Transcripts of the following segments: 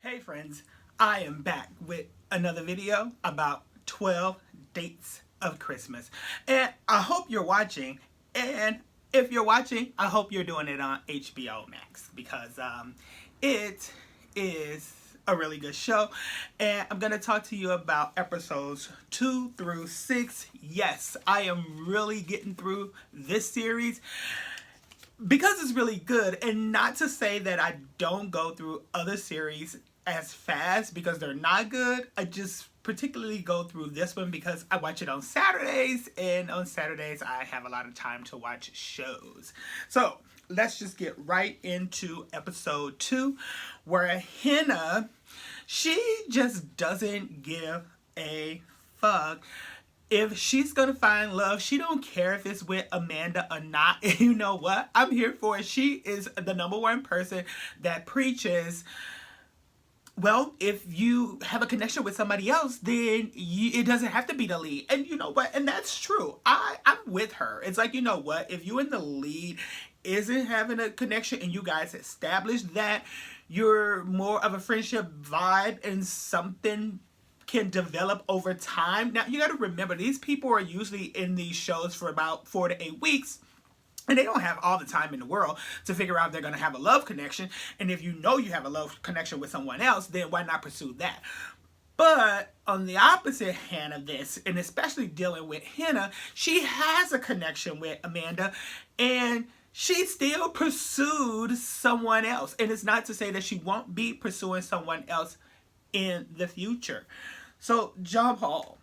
Hey friends, I am back with another video about 12 dates of Christmas. And I hope you're watching. And if you're watching, I hope you're doing it on HBO Max because it is a really good show. And I'm going to talk to you about episodes 2 through 6. Yes, I am really getting through this series because it's really good, and not to say that I don't go through other series as fast because they're not good. I just particularly go through this one because I watch it on Saturdays, and on Saturdays I have a lot of time to watch shows. So let's just get right into episode 2, where Henna, she just doesn't give a fuck. If she's gonna find love, she don't care if it's with Amanda or not. And you know what? I'm here for it. She is the #1 person that preaches, well, if you have a connection with somebody else, then it doesn't have to be the lead. And you know what? And that's true. I'm with her. It's like, you know what? If you and the lead isn't having a connection and you guys establish that you're more of a friendship vibe and something can develop over time. Now, you got to remember, these people are usually in these shows for about 4 to 8 weeks. And they don't have all the time in the world to figure out if they're going to have a love connection. And if you know you have a love connection with someone else, then why not pursue that? But on the opposite hand of this, and especially dealing with Henna, she has a connection with Amanda, and she still pursued someone else. And it's not to say that she won't be pursuing someone else in the future. So John Paul,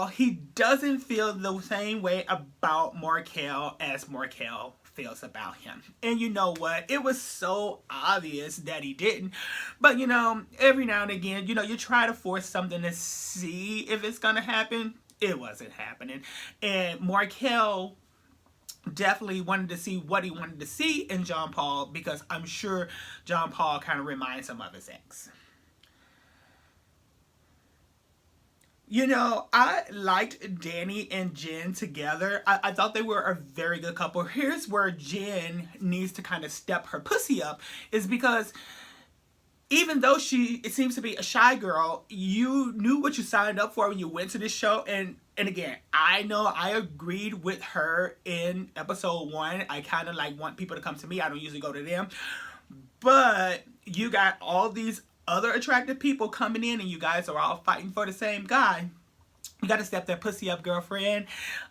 he doesn't feel the same way about Marcel as Marcel feels about him. And you know what? It was so obvious that he didn't. But you know, every now and again, you know, you try to force something to see if it's gonna happen. It wasn't happening. And Marcel definitely wanted to see what he wanted to see in John Paul, because I'm sure John Paul kind of reminds him of his ex. You know, I liked Danny and Jen together. I thought they were a very good couple. Here's where Jen needs to kind of step her pussy up, is because even though it seems to be a shy girl, you knew what you signed up for when you went to this show. And again, I know I agreed with her in episode 1. I kind of like want people to come to me. I don't usually go to them. But you got all these other attractive people coming in, and you guys are all fighting for the same guy. You got to step that pussy up, girlfriend.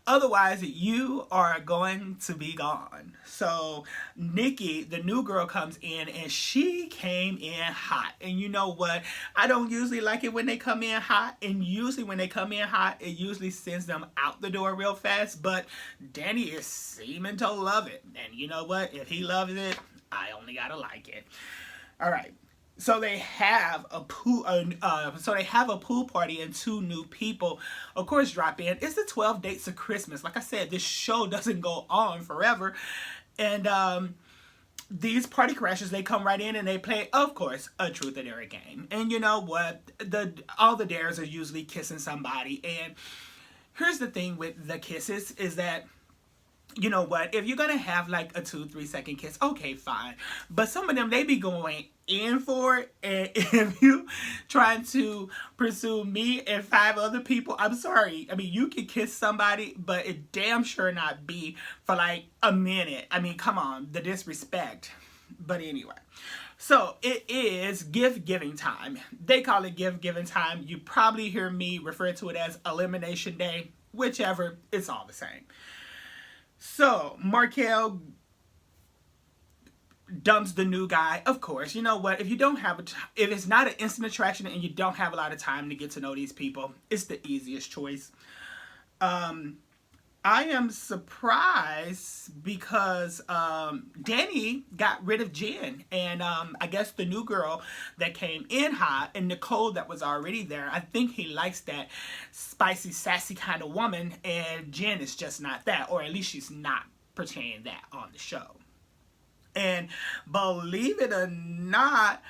Otherwise, you are going to be gone. So Nikki, the new girl, comes in, and she came in hot. And you know what? I don't usually like it when they come in hot. And usually when they come in hot, it usually sends them out the door real fast. But Danny is seeming to love it. And you know what? If he loves it, I only got to like it. All right. So they have a pool. Party, and 2 new people, of course, drop in. It's the 12 dates of Christmas. Like I said, this show doesn't go on forever, and these party crashers, they come right in and they play, of course, a truth or dare game. And you know what? All the dares are usually kissing somebody. And here's the thing with the kisses is that, you know what, if you're gonna have like a 2-3 second kiss, okay, fine. But some of them, they be going in for it. And if you trying to pursue me and 5 other people, I'm sorry. I mean, you can kiss somebody, but it damn sure not be for like a minute. I mean, come on, the disrespect. But anyway, so it is gift giving time. They call it gift giving time. You probably hear me refer to it as elimination day. Whichever, it's all the same. So Marcel dumps the new guy. Of course, you know what? If you don't have if it's not an instant attraction and you don't have a lot of time to get to know these people, it's the easiest choice. I am surprised because Danny got rid of Jen, and I guess the new girl that came in hot, and Nicole that was already there, I think he likes that spicy, sassy kind of woman, and Jen is just not that, or at least she's not portraying that on the show. And believe it or not,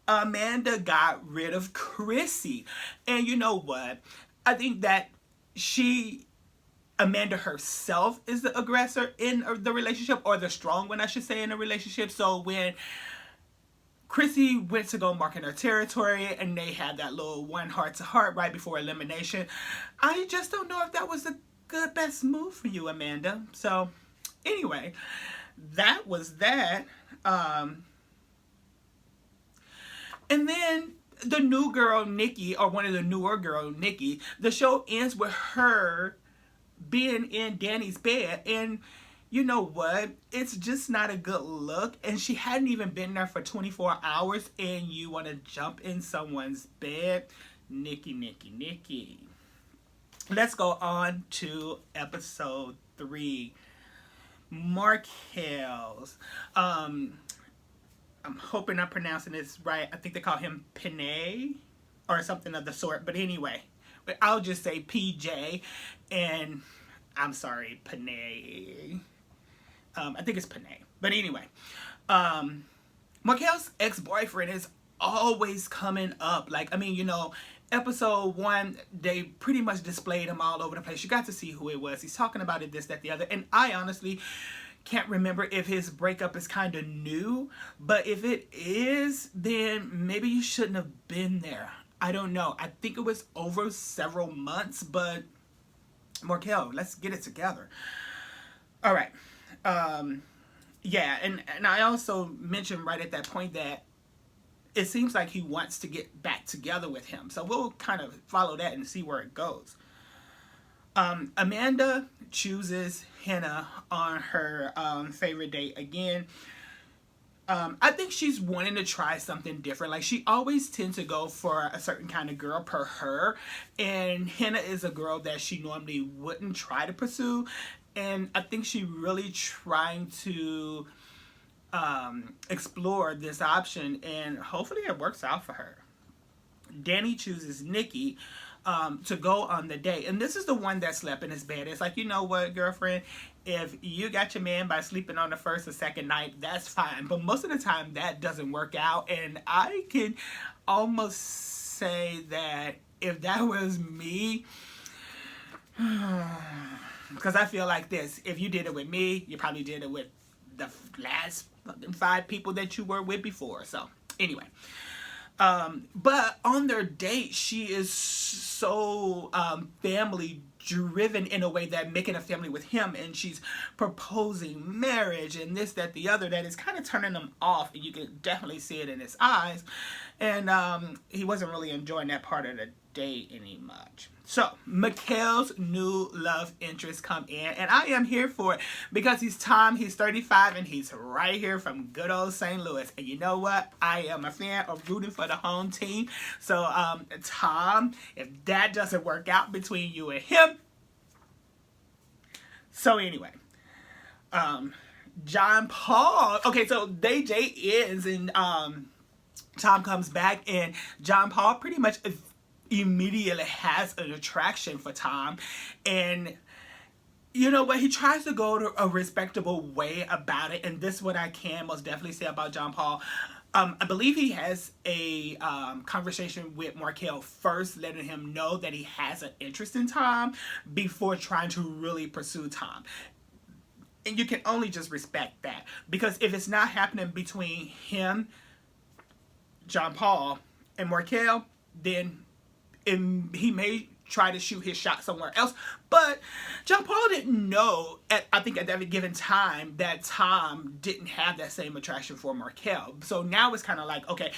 Amanda got rid of Chrissy. And you know what? I think that Amanda herself is the aggressor in the relationship, or the strong one, I should say, in the relationship. So when Chrissy went to go mark in her territory, and they had that little one heart-to-heart right before elimination. I just don't know if that was the best move for you, Amanda. So, anyway, that was that. And then the new girl, Nikki, or one of the newer girl, Nikki, the show ends with her being in Danny's bed, and you know what? It's just not a good look, and she hadn't even been there for 24 hours, and you want to jump in someone's bed. Nikki, Nikki, Nikki. Let's go on to episode 3. Marcel. I'm hoping I'm pronouncing this right. I think they call him Panay or something of the sort. But anyway, I'll just say PJ. And I'm sorry, Panay. I think it's Panay. But anyway, Mikhail'S ex-boyfriend is always coming up. Like, I mean, you know, episode 1, they pretty much displayed him all over the place. You got to see who it was. He's talking about it, this, that, the other. And I honestly can't remember if his breakup is kind of new. But if it is, then maybe you shouldn't have been there. I don't know. I think it was over several months. But Marcel, let's get it together. All right. Yeah, and I also mentioned right at that point that it seems like he wants to get back together with him. So we'll kind of follow that and see where it goes. Amanda chooses Henna on her favorite date again. I think she's wanting to try something different. Like, she always tends to go for a certain kind of girl per her. And Henna is a girl that she normally wouldn't try to pursue. And I think she's really trying to explore this option, and hopefully it works out for her. Danny chooses Nikki to go on the date, and this is the one that slept in his bed. It's like, you know what, girlfriend, if you got your man by sleeping on the first or second night, that's fine, but most of the time that doesn't work out. And I can almost say that if that was me, because I feel like this, if you did it with me, you probably did it with the last 5 people that you were with before. So anyway, but on their date, she is so family driven in a way that making a family with him, and she's proposing marriage and this, that, the other, that is kind of turning him off, and you can definitely see it in his eyes. And he wasn't really enjoying that part of the date any much. So Mikhail'S new love interest come in, and I am here for it because he's Tom. He's 35, and he's right here from good old St. Louis. And you know what? I am a fan of rooting for the home team. So Tom, if that doesn't work out between you and him. So anyway, John Paul. Okay, so they date ends, and Tom comes back, and John Paul pretty much immediately has an attraction for Tom. And you know what, he tries to go to a respectable way about it, and this is what I can most definitely say about John Paul. I believe he has a conversation with Marcel first, letting him know that he has an interest in Tom before trying to really pursue Tom. And you can only just respect that, because if it's not happening between him, John Paul, and Marcel, then he may try to shoot his shot somewhere else. But John Paul didn't know, I think at every given time, that Tom didn't have that same attraction for Marcel. So now it's kind of like, okay,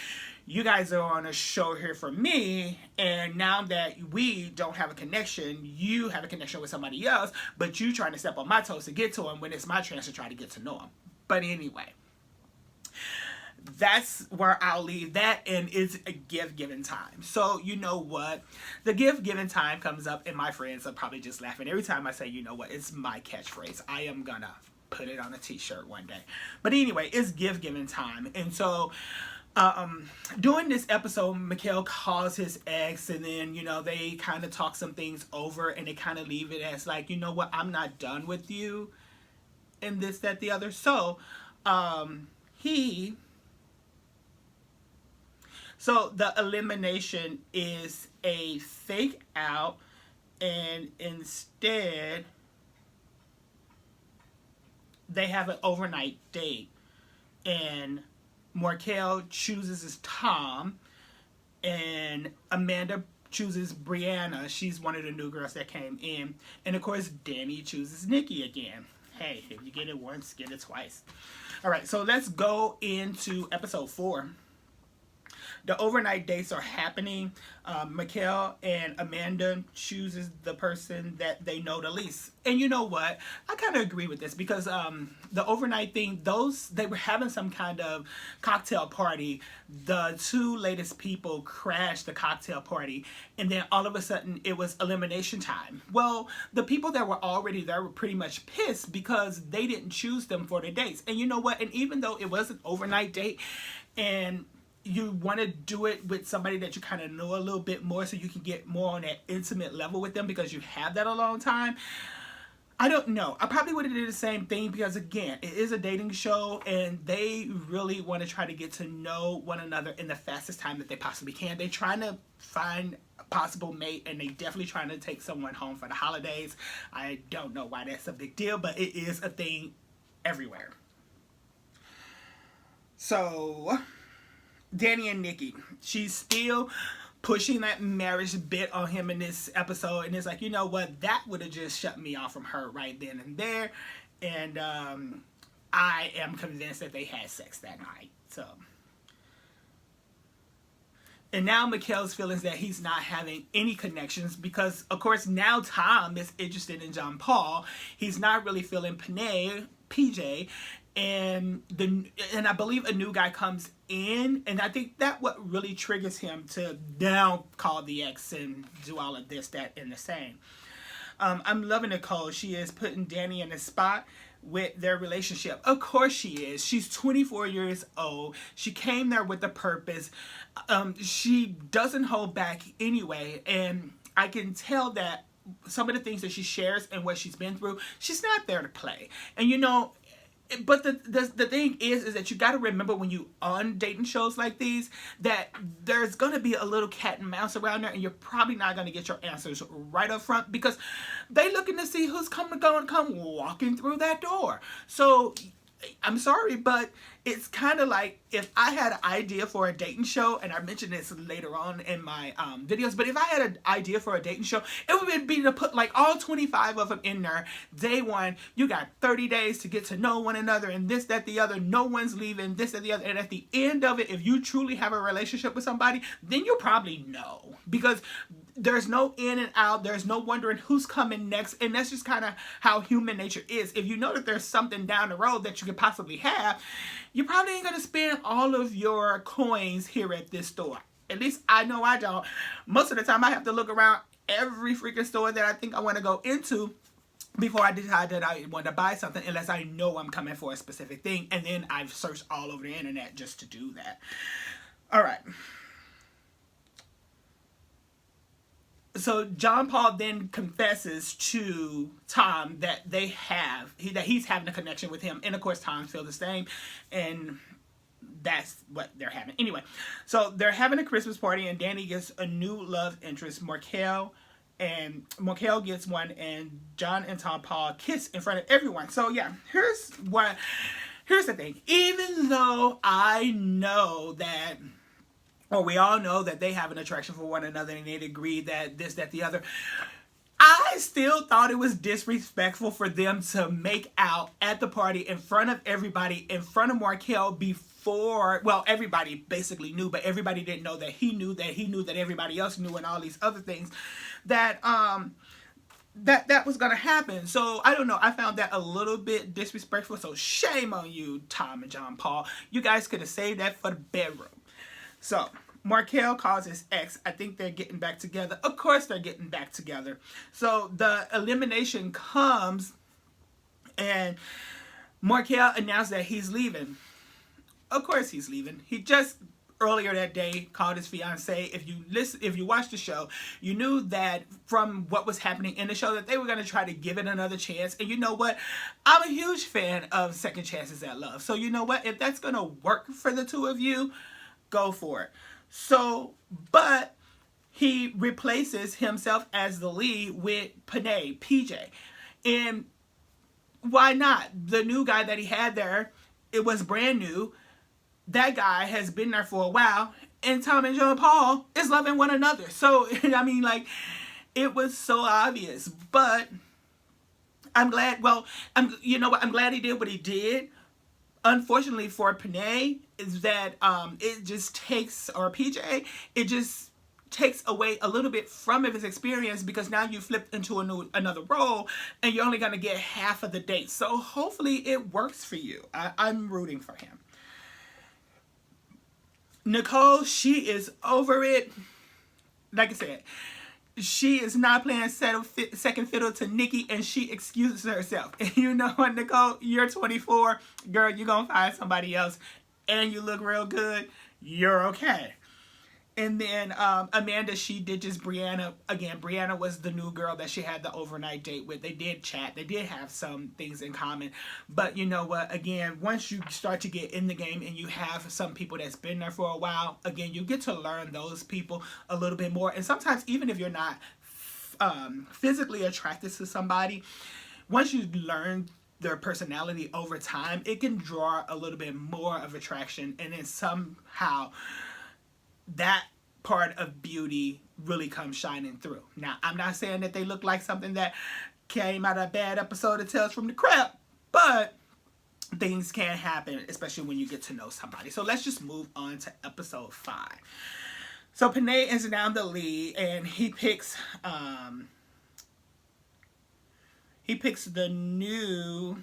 you guys are on a show here for me, and now that we don't have a connection, you have a connection with somebody else, but you trying to step on my toes to get to him when it's my chance to try to get to know him. But anyway, that's where I'll leave that, and it's a given time. So you know what, the given time comes up, and my friends are probably just laughing every time I say, you know what, it's my catchphrase. I am gonna put it on a t-shirt one day. But anyway, it's given time. And so during this episode, Mikhail calls his ex, and then, you know, they kind of talk some things over, and they kind of leave it as like, you know what, I'm not done with you, and this, that, the other. So So the elimination is a fake out, and instead they have an overnight date, and Marcel chooses Tom, and Amanda chooses Brianna. She's one of the new girls that came in. And of course, Danny chooses Nikki again. Hey, if you get it once, get it twice. All right, so let's go into episode 4. The overnight dates are happening. Mikhail and Amanda chooses the person that they know the least. And you know what? I kind of agree with this because the overnight thing, they were having some kind of cocktail party. The 2 latest people crashed the cocktail party, and then all of a sudden it was elimination time. Well, the people that were already there were pretty much pissed because they didn't choose them for the dates. And you know what? And even though it was an overnight date, and you want to do it with somebody that you kind of know a little bit more so you can get more on that intimate level with them because you have that a long time. I don't know. I probably would have did the same thing because, again, it is a dating show and they really want to try to get to know one another in the fastest time that they possibly can. They're trying to find a possible mate and they definitely trying to take someone home for the holidays. I don't know why that's a big deal, but it is a thing everywhere. So Danny and Nikki, she's still pushing that marriage bit on him in this episode, and it's like, you know what, that would have just shut me off from her right then and there. And I am convinced that they had sex that night. So, and now Mikhail's feelings that he's not having any connections because, of course, now Tom is interested in John Paul. He's not really feeling PJ. And I believe a new guy comes in, and I think that what really triggers him to now call the ex and do all of this, that, and the same. I'm loving Nicole. She is putting Danny in a spot with their relationship. Of course she is. She's 24 years old. She came there with a purpose. She doesn't hold back anyway, and I can tell that some of the things that she shares and what she's been through, she's not there to play. And you know, but the thing is that you got to remember when you on dating shows like these that there's going to be a little cat and mouse around there, and you're probably not going to get your answers right up front because they looking to see who's come walking through that door. So I'm sorry, but it's kind of like if I had an idea for a dating show, and I mentioned this later on in my videos, but if I had an idea for a dating show, it would be to put like all 25 of them in there. Day 1, you got 30 days to get to know one another and this, that, the other. No one's leaving, this, that, the other. And at the end of it, if you truly have a relationship with somebody, then you probably know because there's no in and out. There's no wondering who's coming next. And that's just kind of how human nature is. If you know that there's something down the road that you could possibly have, you probably ain't going to spend all of your coins here at this store. At least I know I don't. Most of the time I have to look around every freaking store that I think I want to go into before I decide that I want to buy something, unless I know I'm coming for a specific thing. And then I've searched all over the internet just to do that. All right. So John Paul then confesses to Tom that he's having a connection with him, and of course Tom feels the same, and that's what they're having. Anyway, so they're having a Christmas party, and Danny gets a new love interest, Marcel, and Marcel gets one, and John and Tom Paul kiss in front of everyone. So yeah, here's the thing. Even though I know that, or we all know that they have an attraction for one another and they'd agree that this, that, the other, I still thought it was disrespectful for them to make out at the party in front of everybody, in front of Marcel before, well, everybody basically knew, but everybody didn't know that he knew that everybody else knew and all these other things that that was going to happen. So I don't know. I found that a little bit disrespectful. So shame on you, Tom and John Paul. You guys could have saved that for the bedroom. So Marcel calls his ex. I think they're getting back together. Of course they're getting back together. So the elimination comes and Marcel announced that he's leaving. Of course he's leaving. He just earlier that day called his fiance. If you watch the show, you knew that from what was happening in the show that they were going to try to give it another chance. And you know what? I'm a huge fan of second chances at love. So you know what? If that's going to work for the two of you, go for it. So, but he replaces himself as the lead with PJ. And why not? The new guy that he had there, it was brand new. that guy has been there for a while, and Tom and John Paul is loving one another. So, I mean, like, it was so obvious. But I'm glad, well, you know what, I'm glad he did what he did. Unfortunately for Panay, is that it just takes, or PJ, it just takes away a little bit from his experience, because now you flipped into another role and you're only going to get half of the date. So hopefully it works for you. I'm rooting for him. Nicole, she is over it. Like I said, she is not playing second fiddle to Nikki, and she excuses herself. And you know what, Nicole? You're 24. Girl, you're going to find somebody else, and you look real good. You're okay. And then Amanda, she ditches Brianna. Again, Brianna was the new girl that she had the overnight date with. They did chat. They did have some things in common. But you know what? Again, once you start to get in the game and you have some people that's been there for a while, again, you get to learn those people a little bit more. And sometimes, even if you're not physically attracted to somebody, once you learn their personality over time, it can draw a little bit more of attraction. And then somehow that part of beauty really comes shining through. Now, I'm not saying that they look like something that came out of a bad episode of Tales from the Crypt, but things can happen, especially when you get to know somebody. So let's just move on to episode 5. So Panay is now the lead, and he picks the new...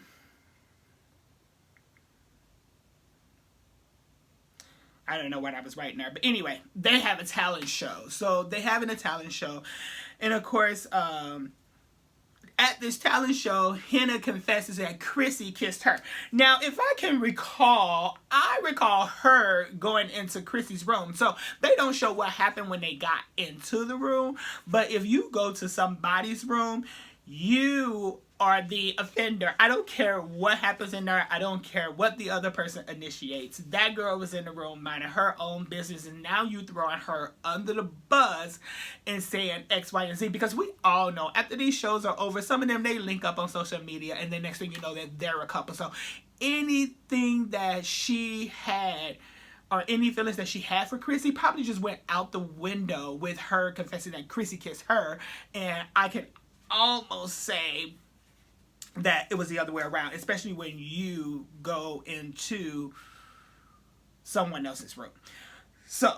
I don't know what I was writing there. But anyway, they have a talent show. So they having a talent show. And of course, at this talent show, Henna confesses that Chrissy kissed her. Now, if I can recall, I recall her going into Chrissy's room. So they don't show what happened when they got into the room. But if you go to somebody's room, you are the offender. I don't care what happens in there. I don't care what the other person initiates. That girl was in the room minding her own business, and now you throwing her under the bus and saying X, Y, and Z, because we all know after these shows are over, some of them, they link up on social media, and then next thing you know that they're a couple. So anything that she had, or any feelings that she had for Chrissy, probably just went out the window with her confessing that Chrissy kissed her. And I can almost say that it was the other way around, especially when you go into someone else's room. So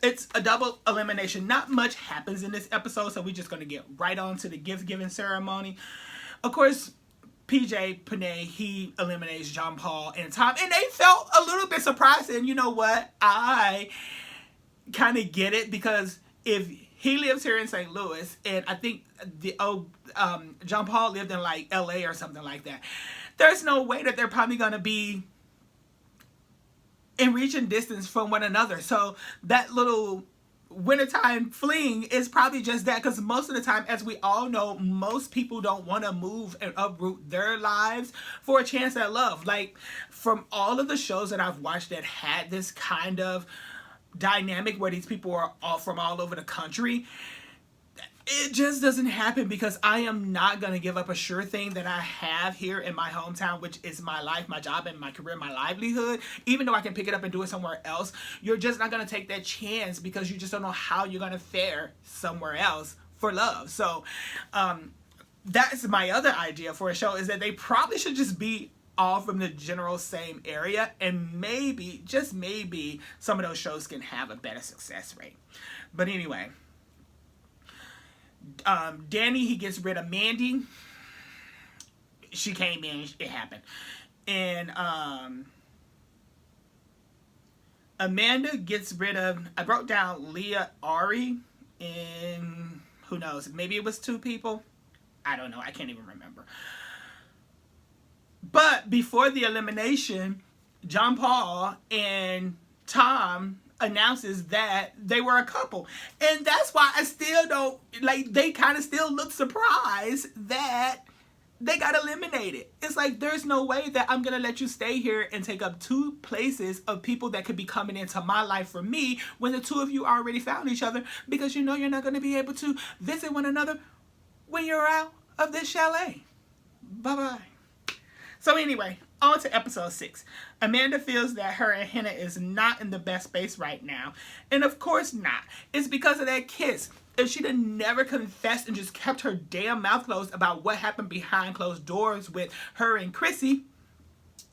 it's a double elimination. Not much happens in this episode, so we're just going to get right on to the gift giving ceremony. Of course, PJ Panay, he eliminates John Paul and Tom, and they felt a little bit surprised. And you know what, I kind of get it, because if he lives here in St. Louis, and I think John Paul lived in like LA or something like that, there's no way that they're probably going to be in reaching distance from one another. So that little wintertime fling is probably just that, because most of the time, as we all know, most people don't want to move and uproot their lives for a chance at love. Like, from all of the shows that I've watched that had this kind of dynamic where these people are all from all over the country, it just doesn't happen, because I am not going to give up a sure thing that I have here in my hometown, which is my life, my job, and my career, my livelihood. Even though I can pick it up and do it somewhere else, you're just not going to take that chance, because you just don't know how you're going to fare somewhere else for love. So that's my other idea for a show, is that they probably should just be all from the general same area, and maybe, just maybe, some of those shows can have a better success rate. But anyway, Danny, he gets rid of Mandy. She came in, it happened. And Amanda gets rid of, I wrote down Leah Ari, and who knows, maybe it was 2 people. I don't know, I can't even remember. But before the elimination, John Paul and Tom announces that they were a couple. And that's why I still don't, like, they kind of still look surprised that they got eliminated. It's like, there's no way that I'm going to let you stay here and take up 2 places of people that could be coming into my life for me, when the 2 of you already found each other, because you know you're not going to be able to visit one another when you're out of this chalet. Bye-bye. So anyway, On to episode 6. Amanda feels that her and Henna is not in the best space right now. And of course not. It's because of that kiss. If she'd have never confessed and just kept her damn mouth closed about what happened behind closed doors with her and Chrissy,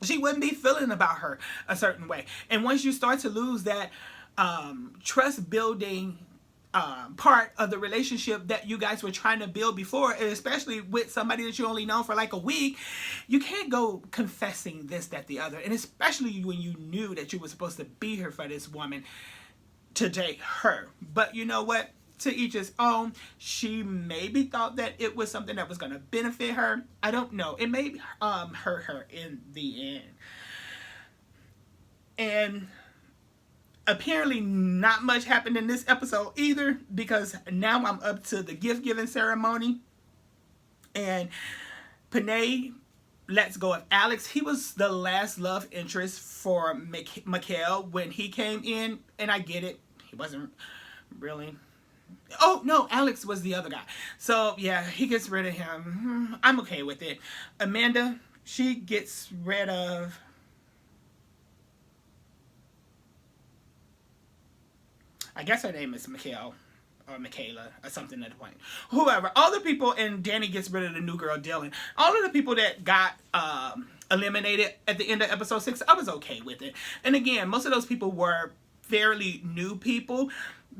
she wouldn't be feeling about her a certain way. And once you start to lose that trust building part of the relationship that you guys were trying to build before, and especially with somebody that you only know for like a week, you can't go confessing this, that, the other. And especially when you knew that you were supposed to be here for this woman to date her. But you know what? To each his own. She maybe thought that it was something that was going to benefit her. I don't know. It may hurt her in the end. And apparently not much happened in this episode either, because now I'm up to the gift giving ceremony, and Panay lets go of Alex. He was the last love interest for Mikhail when he came in, and I get it. He wasn't really... Oh, no, Alex was the other guy. So, yeah, he gets rid of him. I'm okay with it. Amanda, she gets rid of... I guess her name is Mikhail or Michaela or something at the point. Whoever. All the people, and Danny gets rid of the new girl, Dylan. All of the people that got eliminated at the end of episode 6, I was okay with it. And again, most of those people were fairly new people.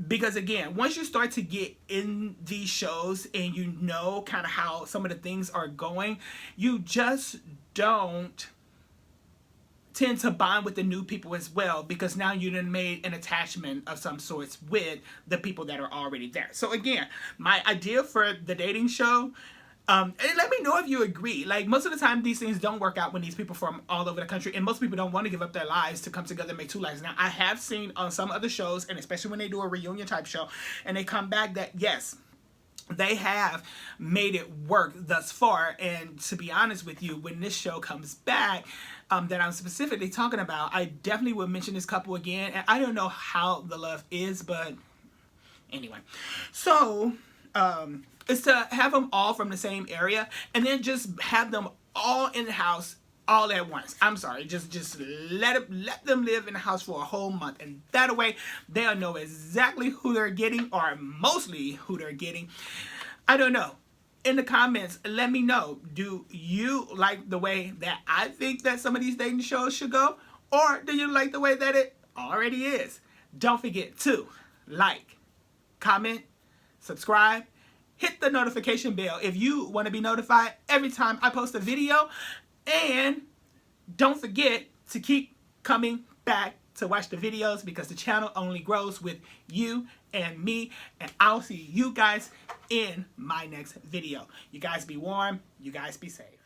Because again, once you start to get in these shows and you know kind of how some of the things are going, you just don't tend to bond with the new people as well, because now you done made an attachment of some sorts with the people that are already there. So again, my idea for the dating show, and let me know if you agree. Like, most of the time these things don't work out when these people from all over the country, and most people don't want to give up their lives to come together and make two lives. Now, I have seen on some other shows, and especially when they do a reunion type show and they come back, that yes, they have made it work thus far. And to be honest with you, when this show comes back, that I'm specifically talking about, I definitely would mention this couple again. And I don't know how the love is, but anyway. So, is to have them all from the same area, and then just have them all in the house all at once. I'm sorry, just let them live in the house for a whole month, and that way they'll know exactly who they're getting, or mostly who they're getting. I don't know. In the comments, let me know. Do you like the way that I think that some of these dating shows should go, or do you like the way that it already is? Don't forget to like, comment, subscribe, hit the notification bell if you want to be notified every time I post a video. And don't forget to keep coming back to watch the videos, because the channel only grows with you and me. And I'll see you guys in my next video. You guys be warm. You guys be safe.